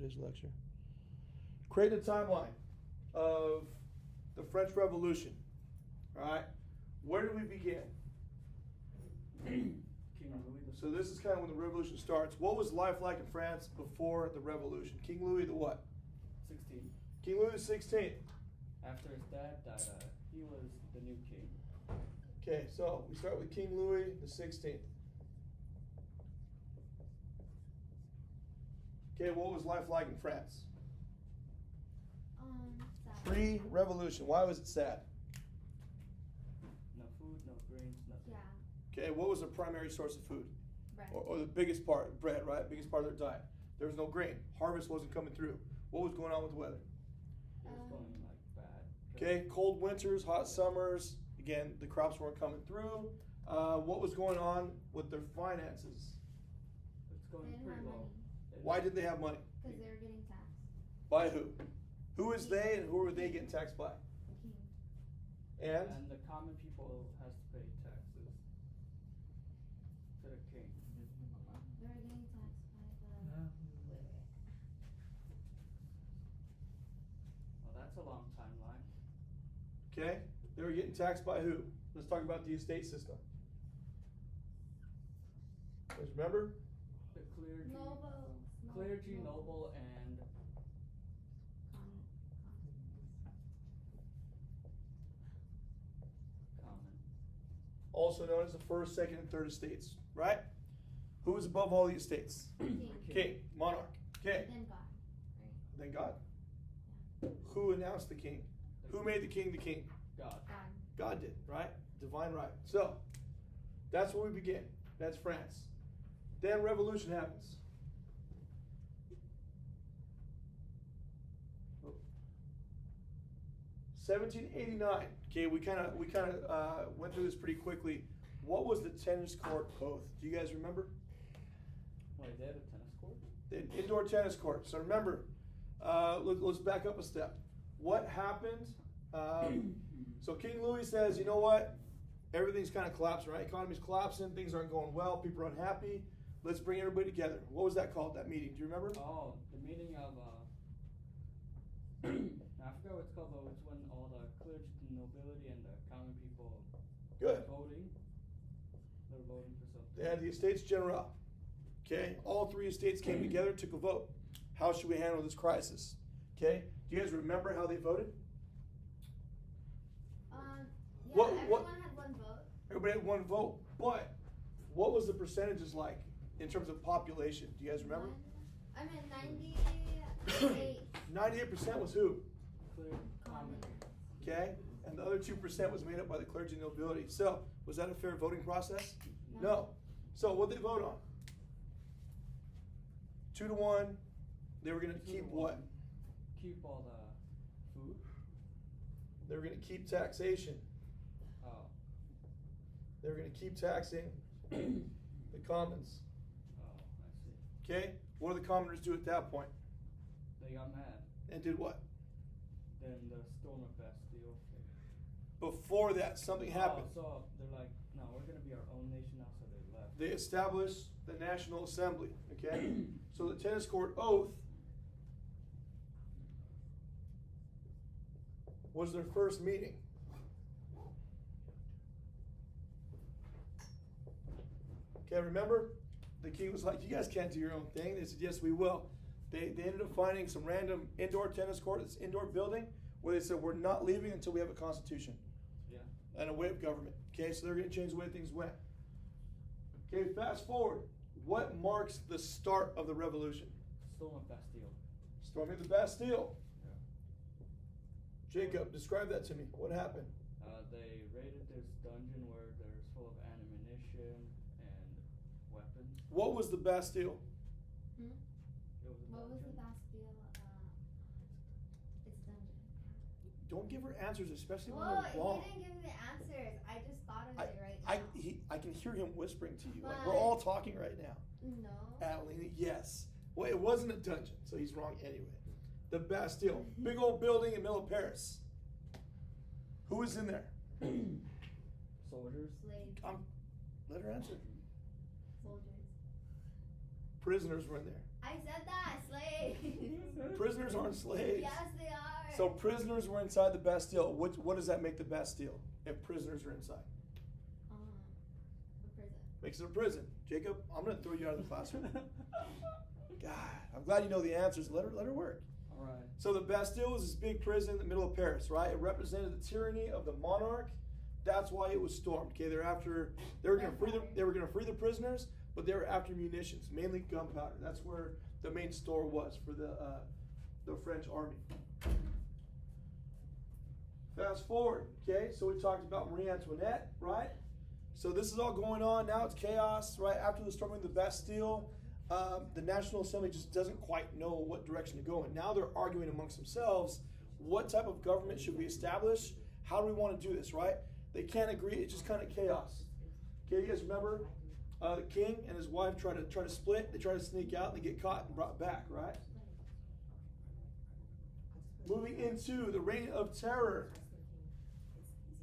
today's lecture. Create a timeline of the French Revolution. All right, where do we begin? King Louis the So this is kind of when the revolution starts. What was life like in France before the revolution? King Louis the what? 16th. King Louis the 16th. After his dad died, he was the new king. Okay, so we start with King Louis the 16th. Okay, what was life like in France? Sad. Pre-revolution. Why was it sad? No food, no grains, nothing. Yeah. Okay, what was the primary source of food? Bread. Or the biggest part, bread, right? Biggest part of their diet. There was no grain. Harvest wasn't coming through. What was going on with the weather? It was going like bad. Okay, cold winters, hot summers. Again, the crops weren't coming through. What was going on with their finances? It's They going didn't pretty have low. money Why did they have money? because they were getting taxed. By who? Who is they and who were they getting taxed by? The king. And? And the common people has to pay taxes to the king. They were getting taxed by the. Well, that's a long timeline. Okay, they were getting taxed by who? Let's talk about the estate system. Guys remember? The clergy, Noble. clergy, noble, and common. Also known as the first, second, and third estates, right? Who was above all the estates? King. King, monarch. Okay, Then God. Right. then God. Who announced the king? Who made the king the king? God. God. God did, right? Divine right. So, that's where we begin. That's France. Then revolution happens. Oh. 1789. Okay, we kind of went through this pretty quickly. What was the tennis court oath? Do you guys remember? Wait, they had a tennis court? The indoor tennis court. So remember, let's back up a step. What happened? So King Louis says, you know what? Everything's kind of collapsing, right? Economy's collapsing. Things aren't going well. People are unhappy. Let's bring everybody together. What was that called? That meeting? Do you remember? Oh, the meeting of I forgot what it's called, but it's when all the clergy, the nobility, and the common people Good. voting. They're voting for something. They had the Estates General. Okay, all three estates came together, took a vote. How should we handle this crisis? Okay, do you guys remember how they voted? Yeah, What- everyone had one vote. Everybody had one vote, but what was the percentages like in terms of population? Do you guys remember? I mean, 98. 98% was who? Clear, common. Okay, and the other 2% was made up by the clergy and nobility. So, was that a fair voting process? No. No. So, what did they vote on? 2-1. They were going to keep what? Keep all the food. They were going to keep taxation. Oh, They were going to keep taxing the commons. oh, I see. Okay, what do the commoners do at that point? They got mad. And did what? Then the storm of Bastille. Before that, something happened. Oh, so they're like, no, we're gonna be our own nation now. So they left. They established the National Assembly. Okay, so the tennis court oath was their first meeting. Okay, remember? The king was like, you guys can't do your own thing. They said, yes, we will. They ended up finding some random indoor tennis court, this indoor building, where they said, we're not leaving until we have a constitution Yeah. and a way of government. Okay, so they're going to change the way things went. Okay, fast forward. What marks the start of the revolution? Storm of Bastille. Storming the Bastille. Yeah. Jacob, describe that to me. What happened? They raided this dungeon where there's full of ammunition and weapons. What was the Bastille? Hmm? It was a What was the dungeon. Bastille? It's dungeon. Don't give her answers, especially when Whoa, they're he wrong. didn't give me the answers. I just thought of it right now. I can hear him whispering to you. Like But- we're all talking right now. No. Adelina, yes. Well, it wasn't a dungeon, so he's wrong anyway. The Bastille, big old building in the middle of Paris. Who was in there? Soldiers. Slaves. Let her answer. Soldiers. Prisoners were in there. I said that. Slaves. prisoners aren't slaves. Yes, they are. So prisoners were inside the Bastille. What does that make the Bastille if prisoners are inside? A prison. Makes it a prison. Jacob, I'm going to throw you out of the classroom. God, I'm glad you know the answers. Let her work. All right. So the Bastille was this big prison in the middle of Paris, right? It represented the tyranny of the monarch. That's why it was stormed. Okay, they were going to free the prisoners, but they were after munitions, mainly gunpowder. That's where the main store was for the French army. Fast forward, okay? So we talked about Marie Antoinette, right? So this is all going on now. It's chaos, right? After the storming of the Bastille, the National Assembly just doesn't quite know what direction to go in. Now they're arguing amongst themselves, what type of government should we establish? How do we want to do this, right? They can't agree. It's just kind of chaos. Okay, you guys remember the king and his wife try to split. They try to sneak out and they get caught and brought back, right? Moving into the Reign of Terror.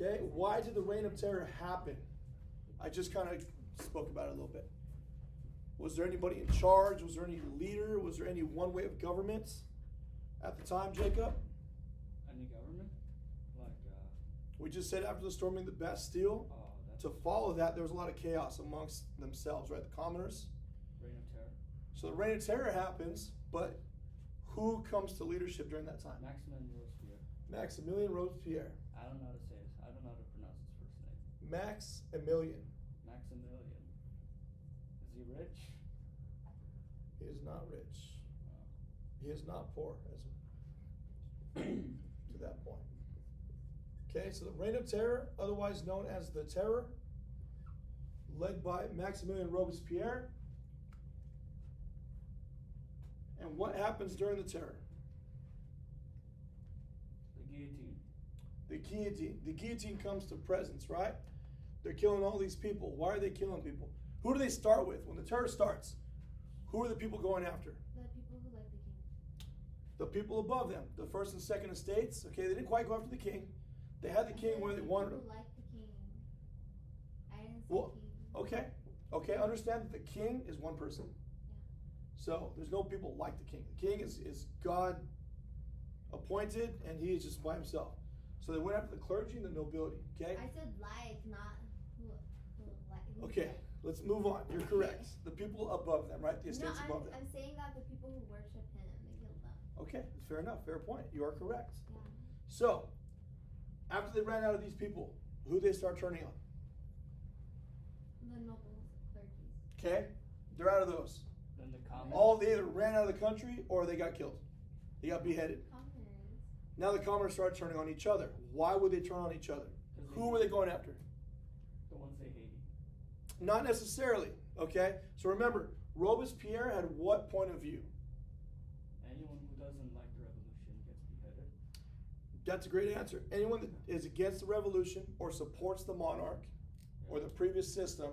Okay, why did the Reign of Terror happen? I just kind of spoke about it a little bit. Was there anybody in charge? Was there any leader? Was there any one way of government at the time, Jacob? Any government? Like, We just said after the storming of the Bastille, to follow that, there was a lot of chaos amongst themselves, right? The commoners. Reign of Terror. So the Reign of Terror happens, but who comes to leadership during that time? Maximilian Robespierre. Maximilian Robespierre. I don't know how to say this. I don't know how to pronounce his first name. Maximilian. Maximilian. Is he rich? He is not rich. Oh. He is not poor, as to that point. Okay, so the Reign of Terror, otherwise known as the Terror, led by Maximilian Robespierre. And what happens during the Terror? The guillotine. The guillotine. The guillotine comes to presence, right? They're killing all these people. Why are they killing people? Who do they start with? When the Terror starts, who are the people going after? The people who like the king. The people above them, the first and second estates. Okay, they didn't quite go after the king. They had the king where they wanted him. Who like the king. I didn't say Well, king. okay, understand that the king is one person. So there's no people like the king. The king is God appointed and he is just by himself. So they went after the clergy and the nobility, okay? I said like, not who like. Who Okay, like. let's move on. You're correct. The people above them, right? The estates above them. I'm saying that the people who worship him, they killed them. Okay, fair enough. Fair point. You are correct. Yeah. So, after they ran out of these people, who they start turning on? The nobles, clergies. Okay, they're out of those. Then the commons. All they either ran out of the country or they got killed. They got beheaded. Commoners. Now the commoners started turning on each other. Why would they turn on each other? Who were they going after? The ones they hated. Not necessarily. Okay, so remember, Robespierre had what point of view? Anyone who doesn't like the revolution gets beheaded. That's a great answer. Anyone that is against the revolution or supports the monarch or the previous system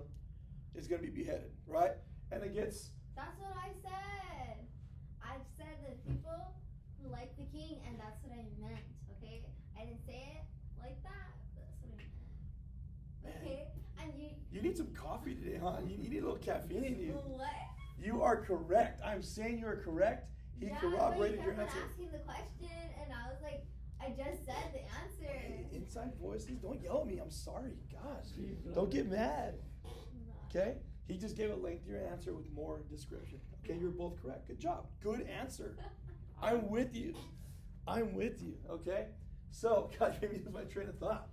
is going to be beheaded, right? And it gets. That's what I said. I said the people who like the king, and that's what I meant. Okay, I didn't say it like that. But that's what I meant. Okay, and You need some coffee today, huh? You need a little caffeine in you. What? You are correct. I'm saying you are correct. He corroborated your but you answer. kept on asking the question, and I was like, I just said the answer. Hey, inside voices, don't yell at me. I'm sorry. Gosh, don't get mad. Okay? He just gave a lengthier answer with more description. Okay, you're both correct. Good job. Good answer. I'm with you. I'm with you. Okay? So, God, maybe that's my train of thought.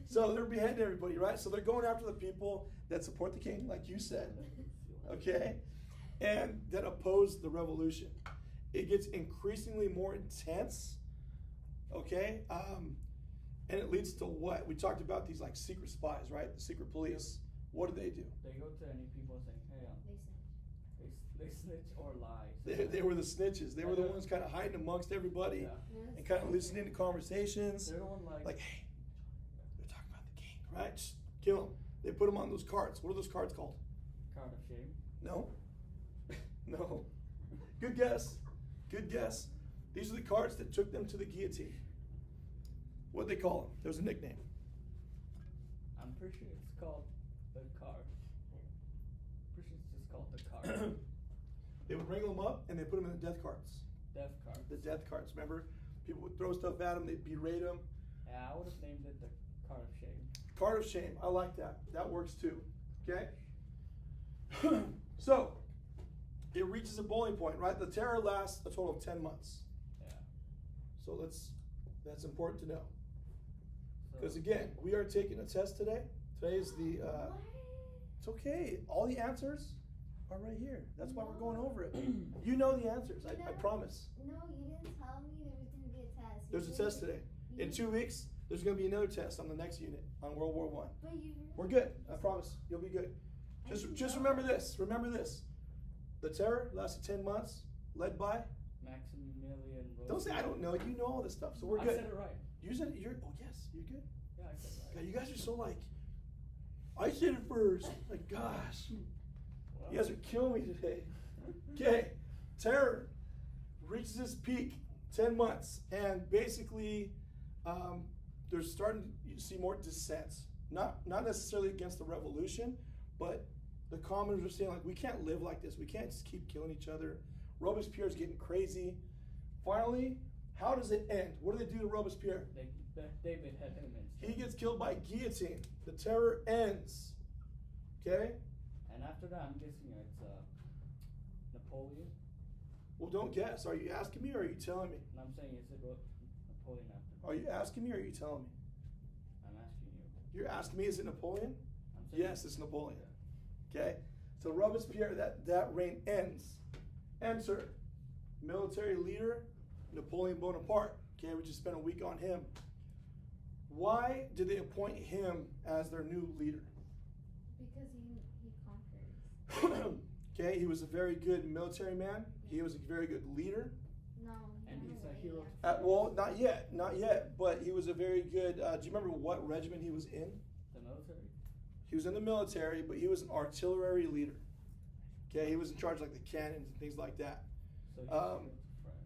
So they're beheading everybody, right? So they're going after the people that support the king, like you said. Okay? And that oppose the revolution. It gets increasingly more intense. Okay? And it leads to what? We talked about these like secret spies, right? The secret police. What do? They go to any people saying, hey, they snitch or lie. They were the snitches. They were the ones kind of hiding amongst everybody and kind of listening to conversations. They're the one like, hey, they're talking about the king, right? Just kill him. They put him on those cards. What are those cards called? Card of shame. No. No. Good guess. Good guess. These are the cards that took them to the guillotine. What'd they call them? There's a nickname. I'm pretty sure it's called the card. Pretty sure it's just called the card. They would wrangle them up and they put them in the death cards. Death card. The death cards. Remember, people would throw stuff at him, they'd berate him. Yeah, I would have named it the card of shame. Card of shame. I like that. That works too. Okay. So it reaches a boiling point, right? The terror lasts a total of 10 months. Yeah. So that's important to know. So, Because again, we are taking a test today. Today's the, What? it's okay. All the answers are right here. That's why we're going over it. You know the answers, I promise. No, you didn't tell me there was gonna be a test. You There's a didn't- test today. you In didn't- 2 weeks, there's going to be another test on the next unit on World War I. But you. We're good. I promise. You'll be good. Just remember this. Remember this. The terror lasted 10 months, led by. Maximilian Robespierre. Don't say I don't know. You know all this stuff, so we're I good. said it right. You said it. Oh yes, you're good. Yeah, I said it right. God, you guys are so like. I said it first. Like gosh, Well, you guys are killing me today. Okay, terror reaches its peak 10 months, and basically, they're starting to see more dissent. Not necessarily against the revolution, but the commoners are saying like, we can't live like this. We can't just keep killing each other. Robespierre's getting crazy. Finally, how does it end? What do they do to Robespierre? they behead him instead. He gets killed by guillotine. The terror ends. Okay? And after that, I'm guessing it's Napoleon. Well, don't guess. Are you asking me or are you telling me? And I'm saying is it Napoleon after? Are you asking me or are you telling me? I'm asking you. You're asking me, is it Napoleon? I'm saying Yes, it's Napoleon. Okay? So Robespierre, that reign ends. Enter military leader Napoleon Bonaparte. Okay, we just spent a week on him. Why did they appoint him as their new leader? Because he conquers. Okay, he was a very good military man. He was a very good leader. No. And no he's a way, hero yeah. to Well, not yet, but he was a very good. Do you remember what regiment he was in? the military. He was in the military, but he was an artillery leader. Okay, he was in charge of like the cannons and things like that. So he's a hero to France.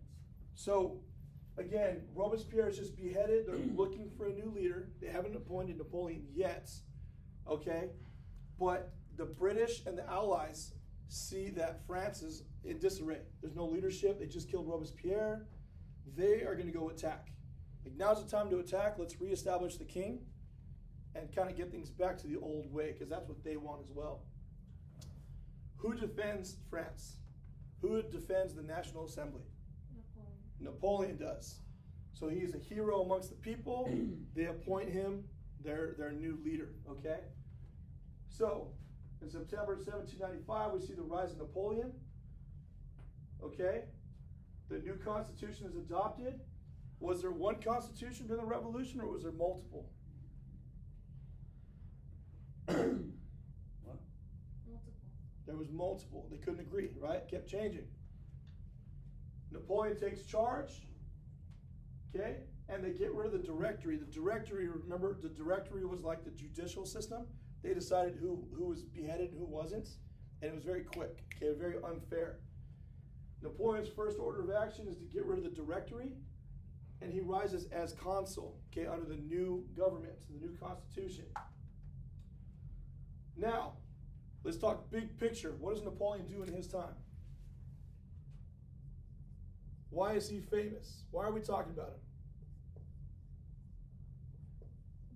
So, again, Robespierre is just beheaded. They're looking for a new leader. They haven't appointed Napoleon yet. Okay, but the British and the Allies see that France is in disarray. There's no leadership. They just killed Robespierre. They are going to go attack. Like, now's the time to attack. Let's reestablish the king and kind of get things back to the old way, because that's what they want as well. Who defends France? Who defends the National Assembly? Napoleon. Napoleon does. So he's a hero amongst the people. They appoint him their new leader, okay? So, in September 1795, we see the rise of Napoleon, okay? The new constitution is adopted. Was there one constitution during the revolution, or was there multiple? What? Multiple. There was multiple. They couldn't agree, right? Kept changing. Napoleon takes charge, okay? And they get rid of the directory. The directory, remember, the directory was like the judicial system. They decided who was beheaded and who wasn't. And it was very quick, okay? Very unfair. Napoleon's first order of action is to get rid of the directory. And he rises as consul, okay, under the new government, the new constitution. Now, let's talk big picture. What does Napoleon do in his time? Why is he famous? Why are we talking about him?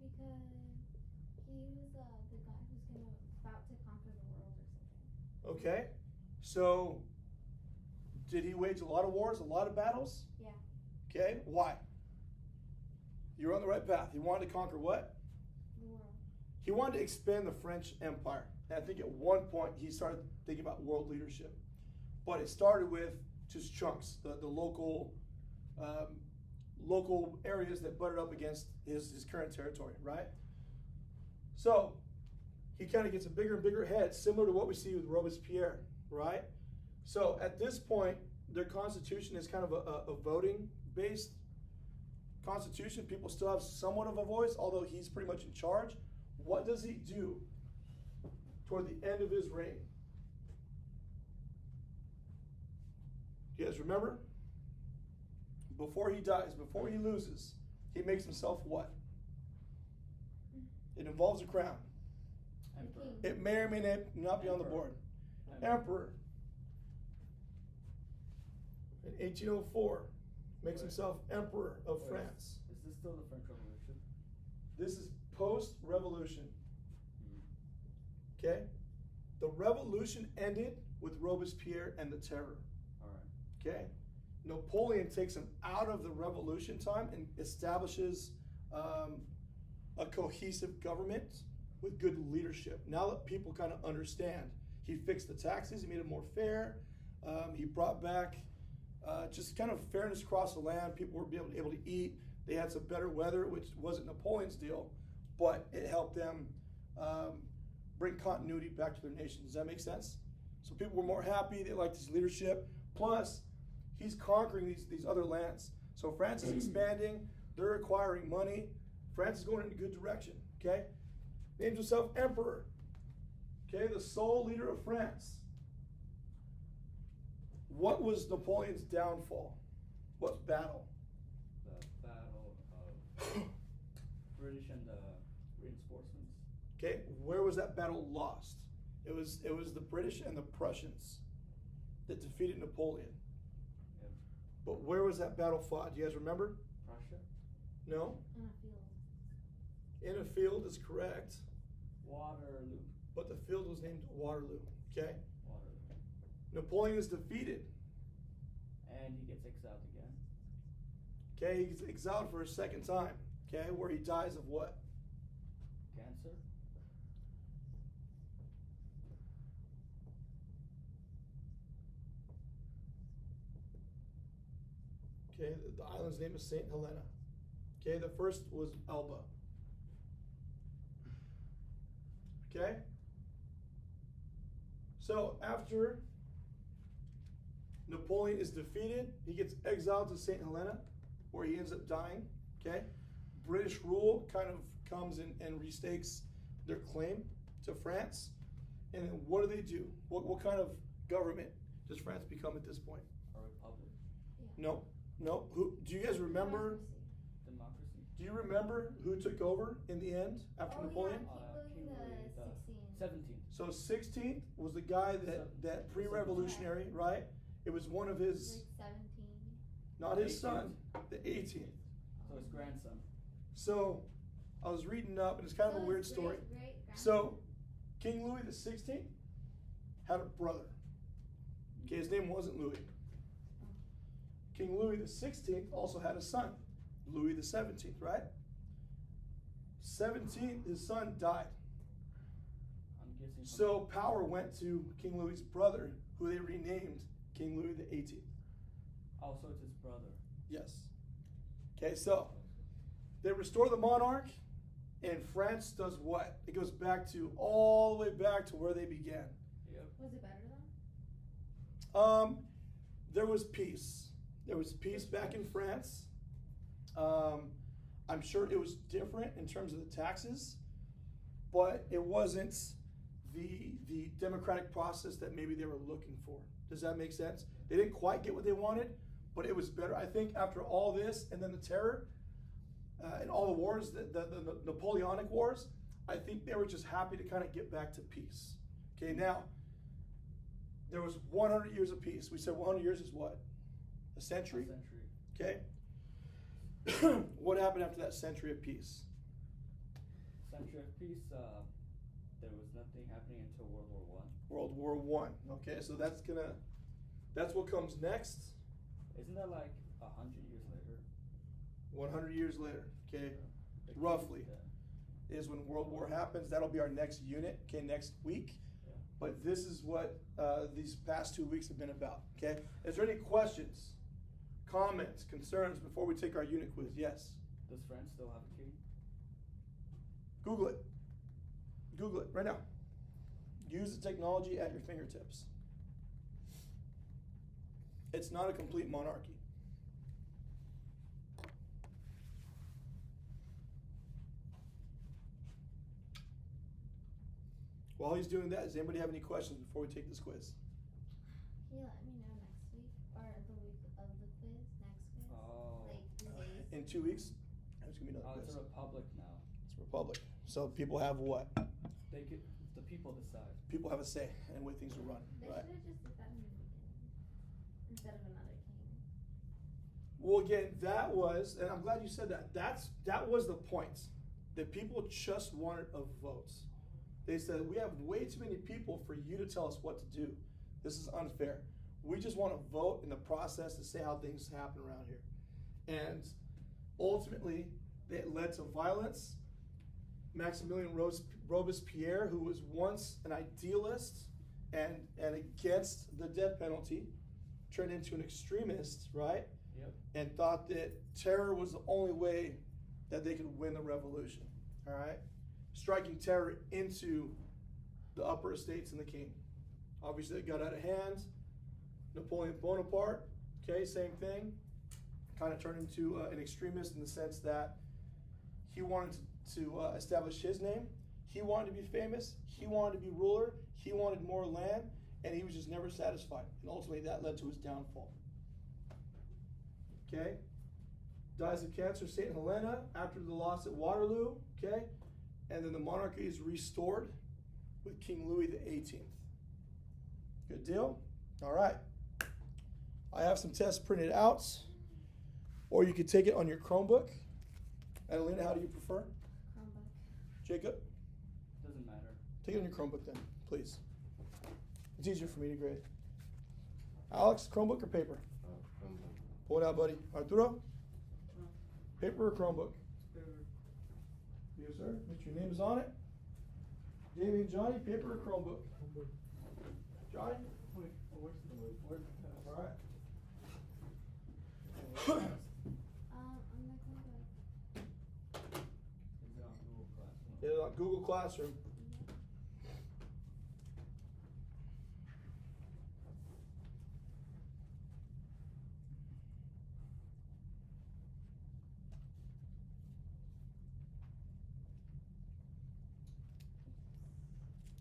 Because he was the guy who's about to conquer the world or something. Okay, so did he wage a lot of wars, a lot of battles? Yeah. Okay, why? You're on the right path. He wanted to conquer what? The world. He wanted to expand the French Empire. And I think at one point he started thinking about world leadership. But it started with just chunks, the local areas that butted up against his current territory, right? So he kind of gets a bigger and bigger head, similar to what we see with Robespierre, right? So at this point, their constitution is kind of a voting-based constitution. People still have somewhat of a voice, although he's pretty much in charge. What does he do toward the end of his reign? You guys remember? Before he dies, before he loses, he makes himself what? It involves a crown. Emperor. It may or may not be on the board. Emperor. In 1804, makes Wait. himself emperor of Wait, France. Is this still the French Revolution? This is post-revolution. Mm. Okay? The revolution ended with Robespierre and the Terror. Alright. Okay? Napoleon takes him out of the revolution time and establishes a cohesive government with good leadership. Now that people kind of understand, he fixed the taxes, he made it more fair, he brought back just kind of fairness across the land. People were able to eat. They had some better weather, which wasn't Napoleon's deal, but it helped them bring continuity back to their nation. Does that make sense? So people were more happy. They liked his leadership. Plus, he's conquering these other lands. So France is expanding. They're acquiring money. France is going in a good direction. Okay, names himself emperor. Okay, the sole leader of France. What was Napoleon's downfall? What battle? The Battle of British and the reinforcements. Okay, where was that battle lost? It was the British and the Prussians that defeated Napoleon. Yep. But where was that battle fought? Do you guys remember? Prussia. No? In a field. In a field is correct, Waterloo. but the field was named Waterloo. Okay? Waterloo. Napoleon is defeated. And he gets exiled again. Okay, he's exiled for a second time. Okay, where he dies of what? Cancer. Okay, the island's name is St. Helena. Okay, the first was Elba. Okay? So after Napoleon is defeated, he gets exiled to St. Helena, where he ends up dying. Okay? British rule kind of comes in and restakes their claim to France. And then what do? What kind of government does France become at this point? A republic. No. No. Who do you guys remember? Democracy. Do you remember who took over in the end after Napoleon? King Louis the 16th. 17th. So 16th was the guy that pre-revolutionary, right? It was one of his, Like 17. not his son, the 18th. So his grandson. So I was reading up, and it's kind of a weird story. So King Louis the 16th had a brother. Okay, his name wasn't Louis. King Louis the 16th also had a son, Louis the 17th, right? 17th, his son died. I'm guessing. So power went to King Louis's brother, who they renamed King Louis the 18th. Oh, so it's his brother. Yes. Okay, so they restore the monarch, and France does what? It goes back to all the way back to where they began. Yep. Was it better then? There was peace. There was peace back in France. I'm sure it was different in terms of the taxes, but it wasn't the democratic process that maybe they were looking for. Does that make sense? They didn't quite get what they wanted, but it was better. I think after all this and then the terror and all the wars, the Napoleonic Wars, I think they were just happy to kind of get back to peace. Okay, now, there was 100 years of peace. We said 100 years is what? A century? A century. Okay. What happened after that century of peace? Century of peace. There was nothing happening until World War One. World War One. Okay, so that's what comes next. Isn't that like 100 years later? 100 years later. Okay, Like, roughly yeah. is when World War happens. That'll be our next unit. Okay, next week. Yeah. But this is what these past 2 weeks have been about. Okay, is there any questions, comments, concerns before we take our unit quiz? Yes. Does France still have a king? Google it. Google it right now. Use the technology at your fingertips. It's not a complete monarchy. While he's doing that, does anybody have any questions before we take this quiz? Can you let me know next week or the week of the quiz? Next quiz? Oh. Like the days? In 2 weeks, there's gonna be another Oh, it's quiz. a republic now. It's a republic. So people have what? They could. The people decide. People have a say in the way things are run, They right? should have just did that in the beginning instead of another king. Well, again, that was, and I'm glad you said that. That was the point. That people just wanted a vote. They said, we have way too many people for you to tell us what to do. This is unfair. We just want to vote in the process to say how things happen around here. And ultimately, it led to violence. Maximilian Robespierre, who was once an idealist and against the death penalty, turned into an extremist, right? Yep. And thought that terror was the only way that they could win the revolution, all right? Striking terror into the upper estates and the king. Obviously, it got out of hand. Napoleon Bonaparte, okay, same thing. Kind of turned into an extremist in the sense that he wanted to establish his name. He wanted to be famous. He wanted to be ruler. He wanted more land, and he was just never satisfied. And ultimately, that led to his downfall. Okay? Dies of cancer, St. Helena, after the loss at Waterloo. Okay? And then the monarchy is restored with King Louis XVIII. Good deal? All right. I have some tests printed out, or you could take it on your Chromebook. Adelina, how do you prefer? Chromebook. Jacob? Doesn't matter. Take it on your Chromebook then, please. It's easier for me to grade. Alex, Chromebook or paper? Pull it out, buddy. Arturo? Paper or Chromebook? Yes, sir. Mr. Your name is on it. Jamie and Johnny, paper or Chromebook? Johnny? All right. On the Chromebook. Is it on Google Classroom? Get it on Google Classroom.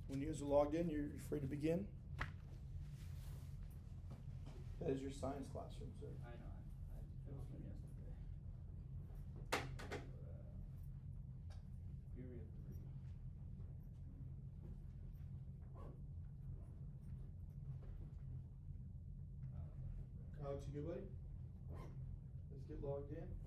When you guys are logged in, you're free to begin. That is your science classroom, sir. I know. I finished one yesterday. Period 3. Alex, you good, buddy? Let's get logged in.